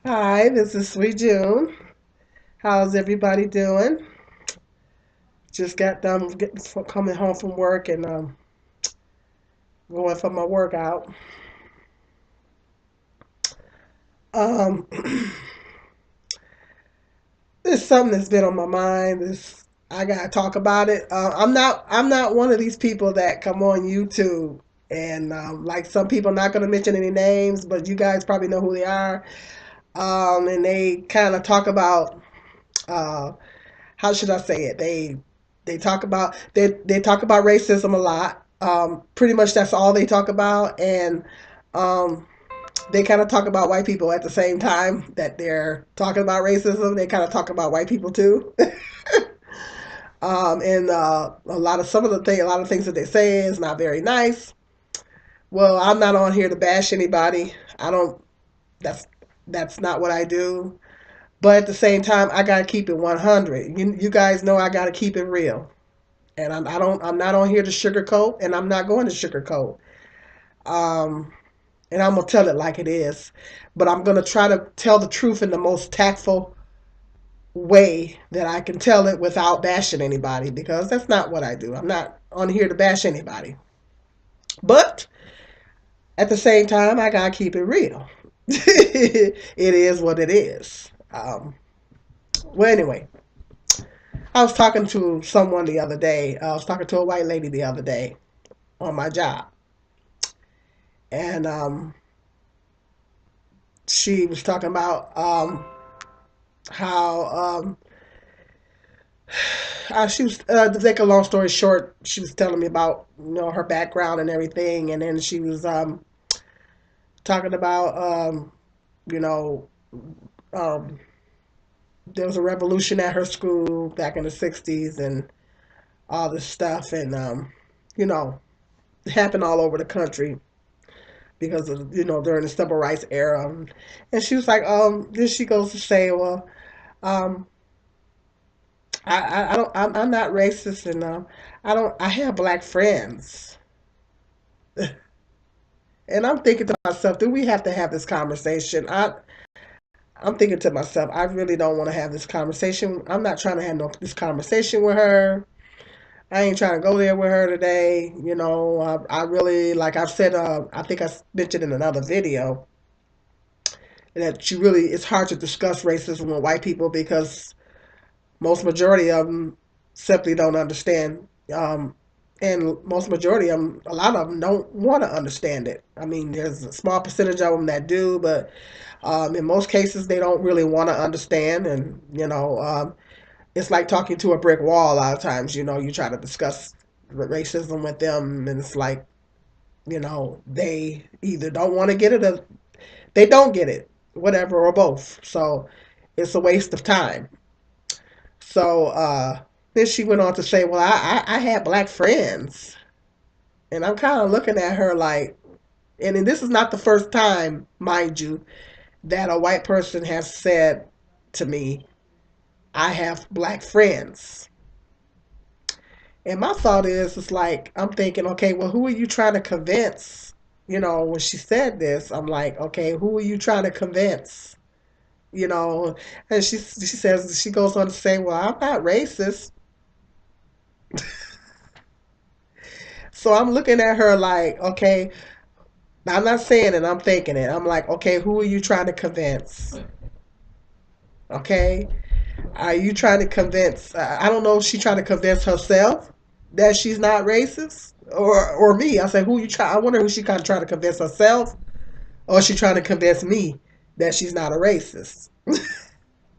Hi, this is Sweet June. How's everybody doing? Just got done coming home from work and going for my workout. Um, There's something that's been on my mind. I gotta talk about it. I'm not one of these people that come on YouTube and like some people. I'm not gonna mention any names, but you guys probably know who they are. And they kind of talk about uh, how should I say it? They talk about racism a lot. Pretty much that's all they talk about, and um, they kind of talk about white people at the same time that they're talking about racism. They kind of talk about white people too. And a lot of things that they say is not very nice. Well, I'm not on here to bash anybody. I don't. That's that's not what I do. But at the same time, I gotta keep it 100. You guys know I gotta keep it real. And I'm not on here to sugarcoat, and I'm not going to sugarcoat. Um, and I'm gonna tell it like it is, but I'm gonna try to tell the truth in the most tactful way that I can tell it without bashing anybody, because that's not what I do. I'm not on here to bash anybody, but at the same time, I gotta keep it real. It is what it is. Well, anyway, I was talking to someone the other day. I was talking to a white lady the other day on my job, and she was talking about how she was to make a long story short, she was telling me about her background and everything, and then she was talking about you know um, there was a revolution at her school back in the '60s and all this stuff, and you know it happened all over the country because of during the civil rights era, and she was like then she goes to say, well, um, I don't. I'm not racist, and I don't. I have black friends, and I'm thinking to myself, do we have to have this conversation? I'm thinking to myself, I really don't want to have this conversation. I'm not trying to have this conversation with her. I ain't trying to go there with her today. I really, like I've said. I think I mentioned in another video that it's hard to discuss racism with white people because most majority of them simply don't understand. And most majority of them, a lot of them don't want to understand it. I mean, there's a small percentage of them that do, but in most cases, they don't really want to understand. And, it's like talking to a brick wall a lot of times. You try to discuss racism with them, and it's like, they either don't want to get it or they don't get it, whatever, or both. So it's a waste of time. So then she went on to say, well, I had black friends. And I'm kind of looking at her like, and this is not the first time, mind you, that a white person has said to me, I have black friends. And my thought is, it's like, I'm thinking, okay, well, who are you trying to convince? When she said this, I'm like, okay, who are you trying to convince? You know, and she goes on to say, well, I'm not racist. So I'm looking at her like, okay, I'm not saying it, I'm thinking it. I'm like, okay, who are you trying to convince? Okay, are you trying to convince? I don't know if she's trying to convince herself that she's not racist, or me. I said, who you try? I wonder who she kind of trying to convince herself, or is she trying to convince me that she's not a racist?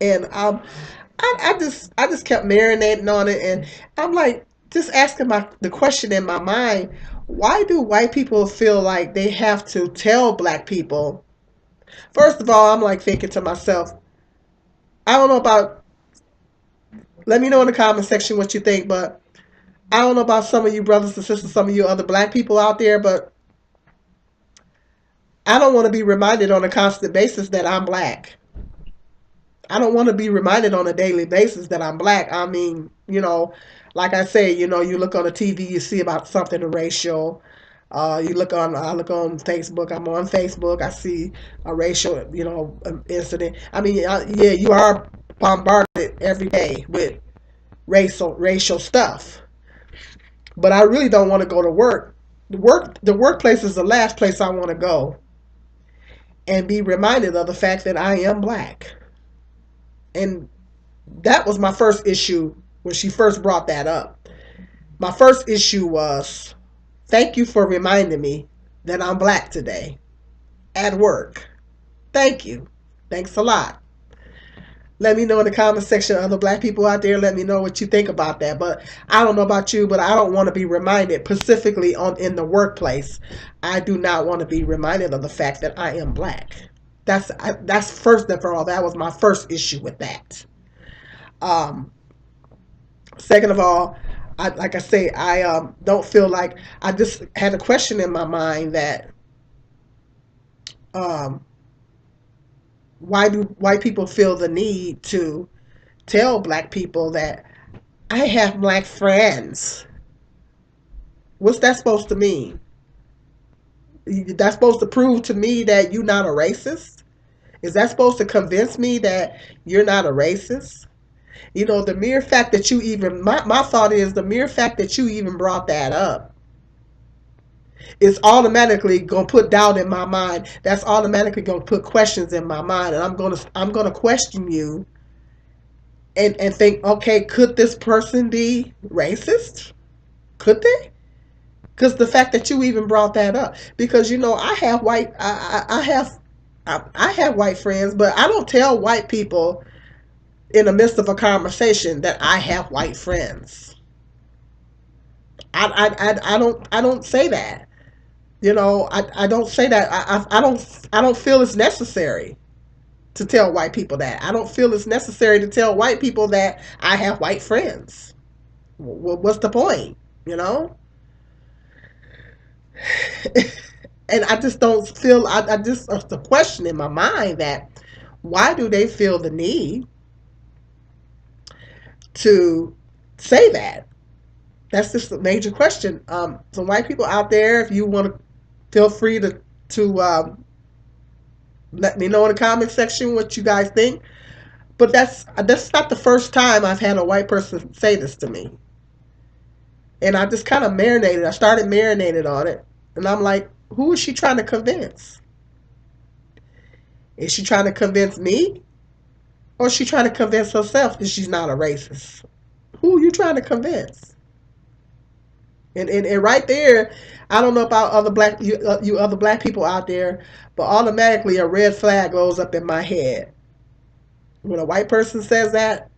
And I just kept marinating on it, and I'm like, just asking the question in my mind: why do white people feel like they have to tell black people? First of all, I'm like thinking to myself, I don't know about. Let me know in the comment section what you think, but I don't know about some of you brothers and sisters, some of you other black people out there, but I don't want to be reminded on a constant basis that I'm black. I don't want to be reminded on a daily basis that I'm black. I mean, like I say, you look on the TV, you see about something racial. I look on Facebook. I'm on Facebook. I see a racial, incident. I mean, yeah, you are bombarded every day with racial stuff. But I really don't want to go to work. The workplace is the last place I want to go and be reminded of the fact that I am black. And that was my first issue when she first brought that up. My first issue was, thank you for reminding me that I'm black today at work. Thank you. Thanks a lot. Let me know in the comment section, other black people out there, let me know what you think about that. But I don't know about you, but I don't want to be reminded, specifically in the workplace. I do not want to be reminded of the fact that I am black. That's first and for all. That was my first issue with that. Um, Second of all, like I say, I don't feel like, I just had a question in my mind that um, why do white people feel the need to tell black people that I have black friends? What's that supposed to mean? That's supposed to prove to me that you're not a racist? Is that supposed to convince me that you're not a racist? The mere fact that you even, my thought is the mere fact that you even brought that up is automatically going to put doubt in my mind. That's automatically going to put questions in my mind. And I'm going to question you and think, okay, could this person be racist? Could they? Because the fact that you even brought that up, because I have white friends, but I don't tell white people in the midst of a conversation that I have white friends. I don't say that. I don't say that. I don't feel it's necessary to tell white people that. I don't feel it's necessary to tell white people that I have white friends. What's the point? You know? And I just don't feel, I just, it's a question in my mind that why do they feel the need to say that? That's just a major question. Some white people out there, if you want to, feel free to let me know in the comment section what you guys think. But that's not the first time I've had a white person say this to me, and I just kind of marinated. I started marinated on it, and I'm like, who is she trying to convince? Is she trying to convince me, or is she trying to convince herself that she's not a racist? Who are you trying to convince? And right there, I don't know about you other black people out there, but automatically a red flag goes up in my head when a white person says that.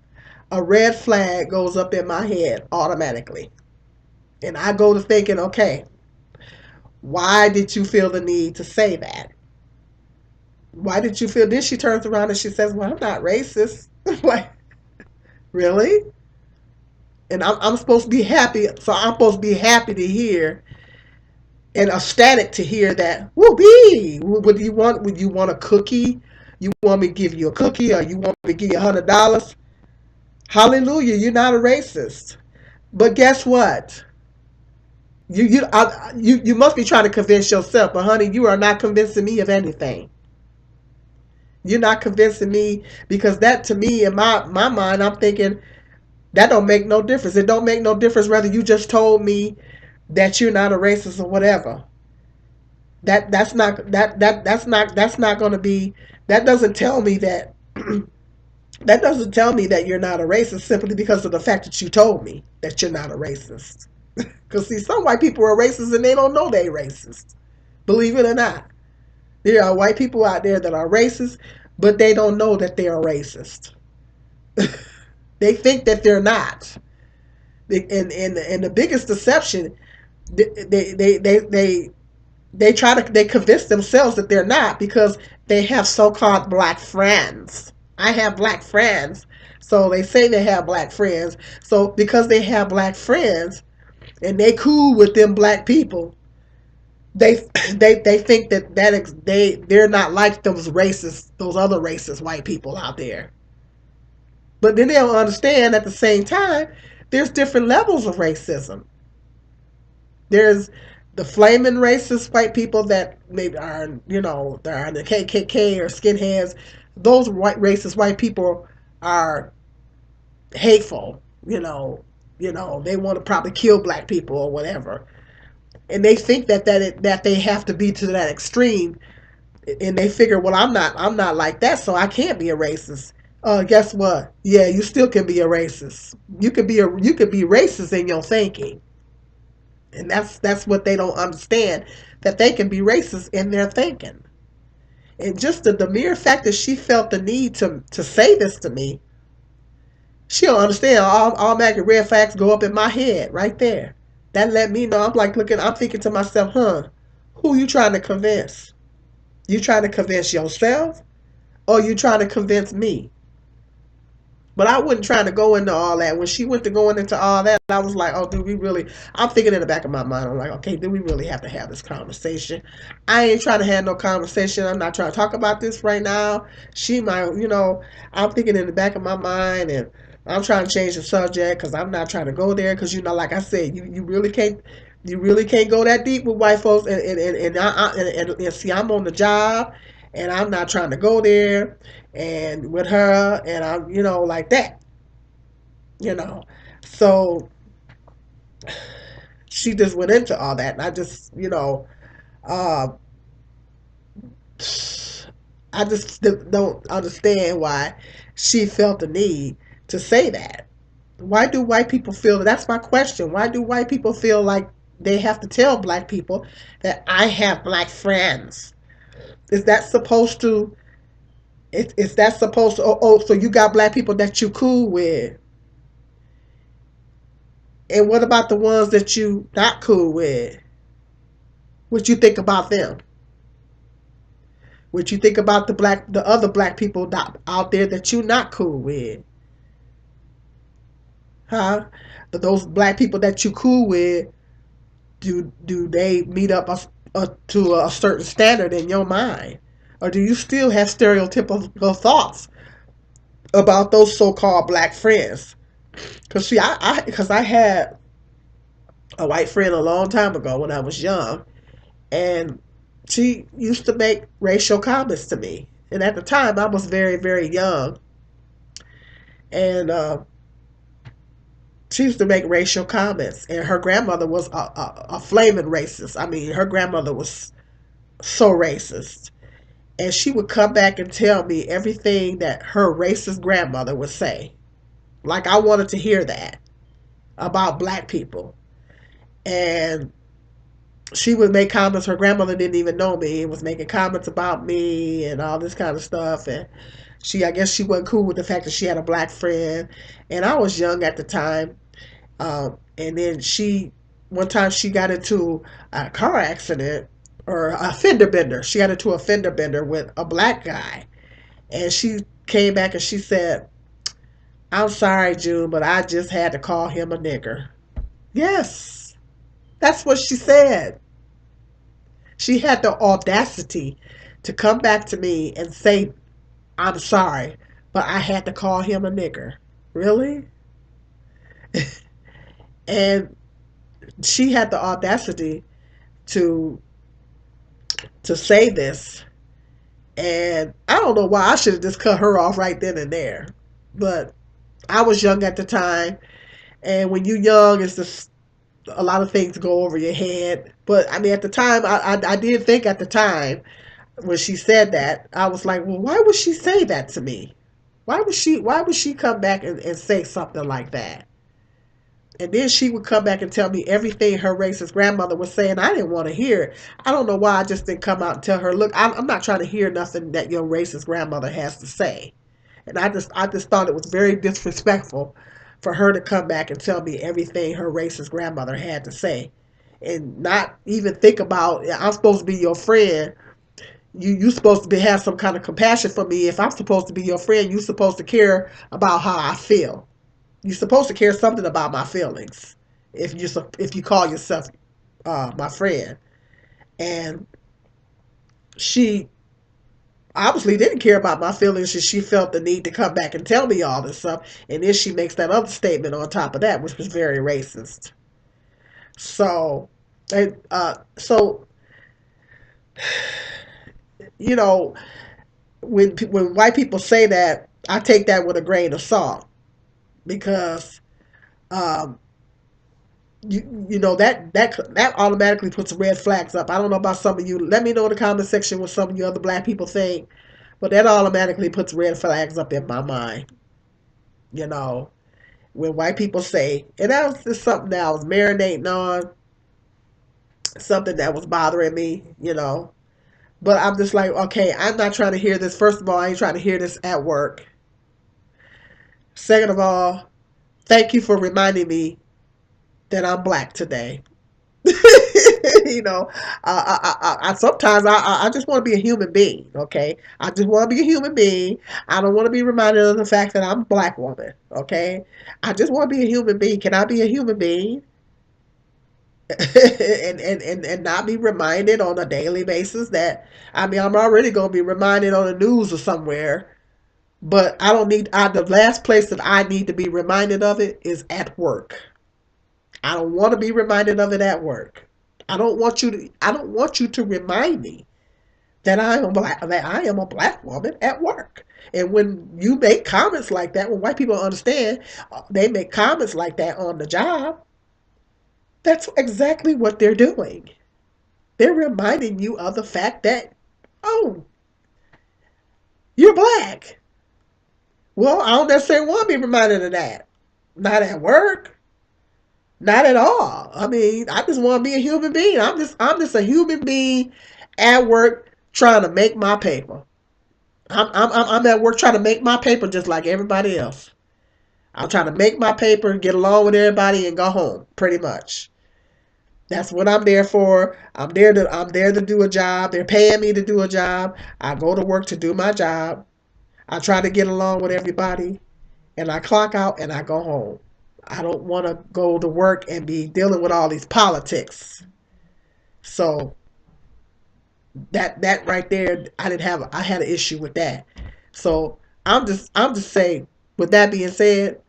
A red flag goes up in my head automatically, and I go to thinking, okay, why did you feel the need to say that? Why did you feel? Then she turns around and she says, well, I'm not racist. Like, really? And I'm supposed to be happy, so I'm supposed to be happy to hear and ecstatic to hear that. Whoopee! What do you want? Would you want a cookie? You want me to give you a cookie, or you want me to give you $100? Hallelujah! You're not a racist. But guess what? You must be trying to convince yourself, but honey, you are not convincing me of anything. You're not convincing me, because that, to me, in my mind, I'm thinking that don't make no difference. It don't make no difference whether you just told me that you're not a racist or whatever. That's not going to be, that doesn't tell me that that doesn't tell me that you're not a racist simply because of the fact that you told me that you're not a racist. Because see, some white people are racist and they don't know they're racist. Believe it or not, there are white people out there that are racist, but they don't know that they are racist. They think that they're not. And the biggest deception, they convince themselves that they're not, because they have so-called black friends. I have black friends, so they say they have black friends. So because they have black friends and they cool with them black people, they they think they're not like those other racist white people out there. But then they don't understand, at the same time, there's different levels of racism. There's The flaming racist white people that maybe are, they're in the KKK or skinheads, those white racist white people are hateful. They want to probably kill black people or whatever, and they think that they have to be to that extreme, and they figure, well, I'm not like that, so I can't be a racist. Guess what? Yeah, you still can be a racist. You could be racist in your thinking, and that's what they don't understand, that they can be racist in their thinking. And just the mere fact that she felt the need to say this to me, she don't understand. All automatic red flags go up in my head right there. That let me know. I'm thinking to myself, who you trying to convince? You trying to convince yourself, or you trying to convince me? But I wasn't trying to go into all that. When she went to going into all that, I was like, oh, do we really? I'm thinking in the back of my mind, I'm like, okay, do we really have to have this conversation? I ain't trying to have no conversation. I'm not trying to talk about this right now. She might, I'm thinking in the back of my mind, and I'm trying to change the subject because I'm not trying to go there. Because, like I said, you really can't. You really can't go that deep with white folks, and see, I'm on the job, and I'm not trying to go there, and with her, and I'm, like that, you know. So she just went into all that, and I just, uh, I just don't understand why she felt the need to say that. Why do white people feel? That's my question. Why do white people feel like they have to tell black people that I have black friends? Is that supposed to? Is that supposed to? So you got black people that you cool with, and what about the ones that you not cool with? What you think about them? What you think about the other black people out there that you not cool with? Huh? But those black people that you cool with, do they meet up to a certain standard in your mind, or do you still have stereotypical thoughts about those so-called black friends? Because see, I had a white friend a long time ago when I was young, and she used to make racial comments to me. And at the time, I was very, very young, and she used to make racial comments. And her grandmother was a flaming racist. I mean, her grandmother was so racist. And she would come back and tell me everything that her racist grandmother would say. Like I wanted to hear that about black people. And she would make comments. Her grandmother didn't even know me and was making comments about me and all this kind of stuff. And I guess she wasn't cool with the fact that she had a black friend. And I was young at the time. And then one time she got into a car accident, or a fender bender. She got into a fender bender with a black guy. And she came back and she said, I'm sorry, June, but I just had to call him a nigger. Yes, that's what she said. She had the audacity to come back to me and say, I'm sorry, but I had to call him a nigger. Really? And she had the audacity to say this. And I don't know why I should have just cut her off right then and there. But I was young at the time. And when you're young, it's just a lot of things go over your head. But I mean, at the time, I did think at the time when she said that, I was like, well, why would she say that to me? Why would she come back and say something like that? And then she would come back and tell me everything her racist grandmother was saying. I didn't want to hear it. I don't know why I just didn't come out and tell her, look, I'm not trying to hear nothing that your racist grandmother has to say. And I just thought it was very disrespectful for her to come back and tell me everything her racist grandmother had to say, and not even think about, I'm supposed to be your friend. You supposed to have some kind of compassion for me. If I'm supposed to be your friend, you're supposed to care about how I feel. You're supposed to care something about my feelings. If you call yourself my friend. And she obviously didn't care about my feelings, and she felt the need to come back and tell me all this stuff. And then she makes that other statement on top of that, which was very racist. So And so you know, when white people say that, I take that with a grain of salt because um, you know that automatically puts red flags up. I don't know about some of you. Let me know in the comment section what some of you other black people think, but that automatically puts red flags up in my mind. You know, when white people say, and that was just something that I was marinating on, something that was bothering me. You know, but I'm just like, okay, I'm not trying to hear this. First of all, I ain't trying to hear this at work. Second of all, thank you for reminding me that I'm black today. you know, I sometimes I just want to be a human being. Okay, I just want to be a human being. I don't want to be reminded of the fact that I'm a black woman. Okay, I just want to be a human being. Can I be a human being and not be reminded on a daily basis that I mean I'm already gonna be reminded on the news or somewhere. But I don't need. The last place that I need to be reminded of it is at work. I don't want to be reminded of it at work. I don't want you to. I don't want you to remind me that I am black. That I am a black woman at work. And when you make comments like that, when white people understand, they make comments like that on the job. That's exactly what they're doing. They're reminding you of the fact that, oh, you're black. Well, I don't necessarily want to be reminded of that. Not at work. Not at all. I mean, I just want to be a human being. I'm just a human being at work trying to make my paper. I'm at work trying to make my paper just like everybody else. I'm trying to make my paper, get along with everybody, and go home. Pretty much. That's what I'm there for. I'm there to do a job. They're paying me to do a job. I go to work to do my job. I try to get along with everybody, and I clock out and I go home. I don't want to go to work and be dealing with all these politics. So that right there, I had an issue with that. So I'm just saying. With that being said,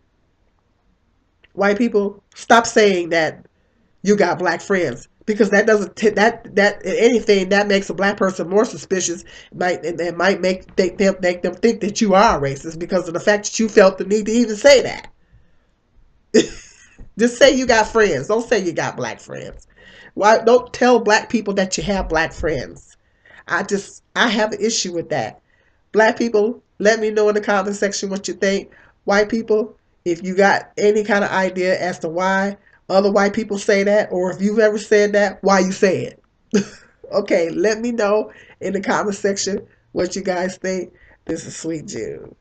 white people stop saying that you got black friends because that doesn't that anything that makes a black person more suspicious might make them think that you are a racist because of the fact that you felt the need to even say that. Just say you got friends. Don't say you got black friends. Why don't tell black people that you have black friends? I have an issue with that. Black people, let me know in the comment section what you think. White people, if you got any kind of idea as to why other white people say that, or if you've ever said that, why you say it. Okay, let me know in the comment section what you guys think. This is Sweet Jude.